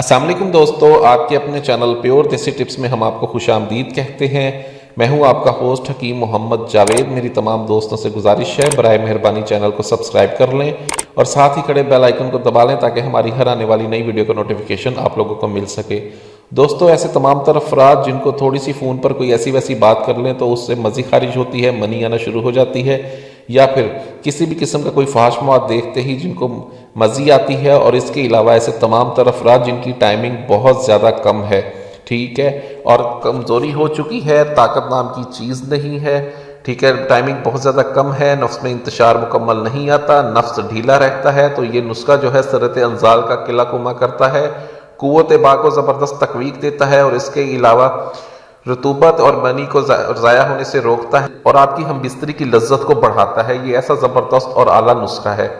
अस्सलाम वालेकुम दोस्तों, आपके अपने चैनल प्योर देसी टिप्स में हम आपको खुशामदीद कहते हैं। मैं हूं आपका होस्ट हकीम मोहम्मद जावेद। मेरी तमाम दोस्तों से गुजारिश है बराए मेहरबानी चैनल को सब्सक्राइब कर लें और साथ ही खड़े बेल आइकन को दबा लें ताकि हमारी हर आने वाली नई वीडियो का नोटिफिकेशन आप लोगों को मिल सके। दोस्तों, ऐसे तमाम तर अफराद जिनको थोड़ी सी फ़ोन पर कोई ऐसी वैसी बात कर लें तो उससे मज़ी खारिज होती है, मनी आना शुरू हो जाती है, या फिर किसी भी किस्म का कोई फाश मवाद देखते ही जिनको मज़ी आती है। और इसके अलावा ऐसे तमाम तर अफराद जिनकी टाइमिंग बहुत ज़्यादा कम है, ठीक है, और कमज़ोरी हो चुकी है, ताकत नाम की चीज़ नहीं है, ठीक है, टाइमिंग बहुत ज़्यादा कम है, नफ्स में इंतशार मुकम्मल नहीं आता, नफ्स ढीला रहता है, तो ये नुस्खा जो है सरत अंजाल का किला कुमा करता है, कुव्वत बा को ज़बरदस्त तकवीक देता है और इसके अलावा रतूबत और मनी को ज़ाया होने से रोकता है और आपकी हम बिस्तरी की लज्जत को बढ़ाता है। ये ऐसा ज़बरदस्त और आला नुस्खा है।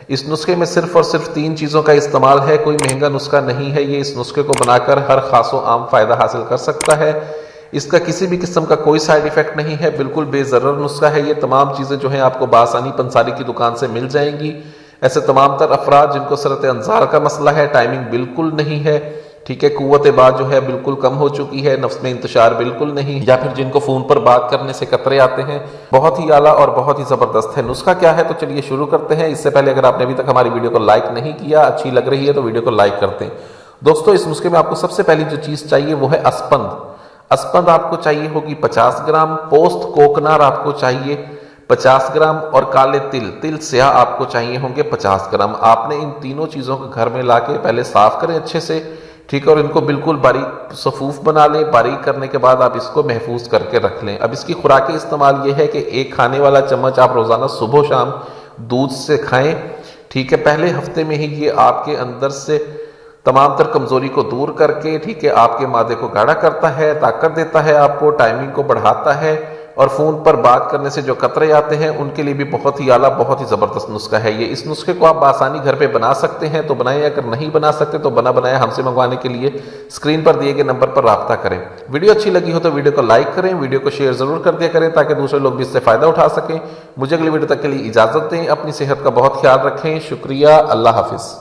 इस नुस्खे में सिर्फ और सिर्फ 3 चीज़ों का इस्तेमाल है, कोई महंगा नुस्खा नहीं है। ये इस नुस्खे को बनाकर हर खासो आम फ़ायदा हासिल कर सकता है। इसका किसी भी किस्म का कोई साइड इफ़ेक्ट नहीं है, बिल्कुल बेज़रर नुस्खा है। ये तमाम चीज़ें जो हैं आपको बासानी पंसारी की दुकान से मिल जाएंगी। ऐसे तमाम तर अफराद जिनको सरत अंजार का मसला है, टाइमिंग बिल्कुल नहीं है, ठीक है, कुव्वत बात जो है बिल्कुल कम हो चुकी है, नफ्स में इंतशार बिल्कुल नहीं, या फिर जिनको फ़ोन पर बात करने से कतरे आते हैं, बहुत ही आला और बहुत ही ज़बरदस्त है। नुस्खा क्या है, तो चलिए शुरू करते हैं। इससे पहले अगर आपने अभी तक हमारी वीडियो को लाइक नहीं किया, अच्छी लग रही है तो वीडियो को लाइक करते हैं। दोस्तों, इस नुस्खे में आपको सबसे पहली जो चीज़ चाहिए वो है अस्पंद। अस्पंद आपको चाहिए होगी 50 ग्राम, पोस्त कोकनार आपको चाहिए 50 ग्राम और काले तिल स्याह आपको चाहिए होंगे 50 ग्राम। आपने इन तीनों चीज़ों को घर में ला के पहले साफ करें अच्छे से, ठीक है, और इनको बिल्कुल बारीक सफूफ बना लें। बारीक करने के बाद आप इसको महफूज करके रख लें। अब इसकी खुराकी इस्तेमाल ये है कि 1 खाने वाला चम्मच आप रोज़ाना सुबह शाम दूध से खाएं, ठीक है। पहले हफ्ते में ही ये आपके अंदर से तमाम तर कमज़ोरी को दूर करके, ठीक है, आपके मादे को गाढ़ा करता है, ताकत देता है, आपको टाइमिंग को बढ़ाता है और फ़ोन पर बात करने से जो कतरे आते हैं उनके लिए भी बहुत ही आला, बहुत ही ज़बरदस्त नुस्खा है ये। इस नुस्खे को आप आसानी घर पे बना सकते हैं तो बनाएं, अगर नहीं बना सकते तो बना बनाया हमसे मंगवाने के लिए स्क्रीन पर दिए गए नंबर पर राब्ता करें। वीडियो अच्छी लगी हो तो वीडियो को लाइक करें, वीडियो को शेयर ज़रूर कर दिया करें ताकि दूसरे लोग भी इससे फ़ायदा उठा सकें। मुझे अगली वीडियो तक के लिए इजाज़त दें। अपनी सेहत का बहुत ख्याल रखें। शुक्रिया। अल्लाह हाफिज़।